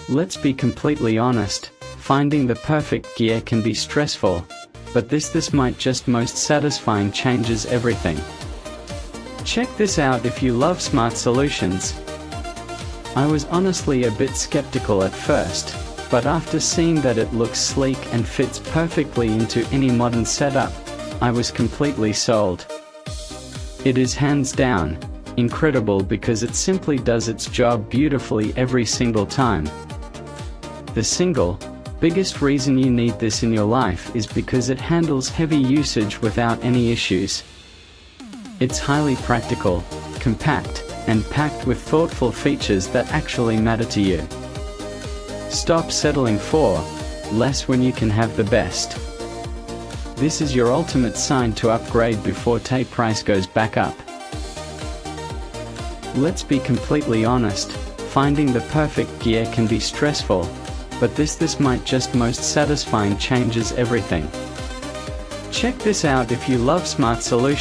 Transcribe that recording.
Let's be completely honest, finding the perfect gear can be stressful, but this might just most satisfying changes everything. Check this out if you love smart solutions. I was honestly a bit skeptical at first, but after seeing that it looks sleek and fits perfectly into any modern setup, I was completely sold. It is hands down incredible because it simply does its job beautifully every single time. The single biggest reason you need this in your life is because it handles heavy usage without any issues. It's highly practical, compact, and packed with thoughtful features that actually matter to you. Stop settling for less when you can have the best. This is your ultimate sign to upgrade before price goes back up. Let's be completely honest, finding the perfect gear can be stressful, but this might just most satisfying changes everything. Check this out if you love smart solutions.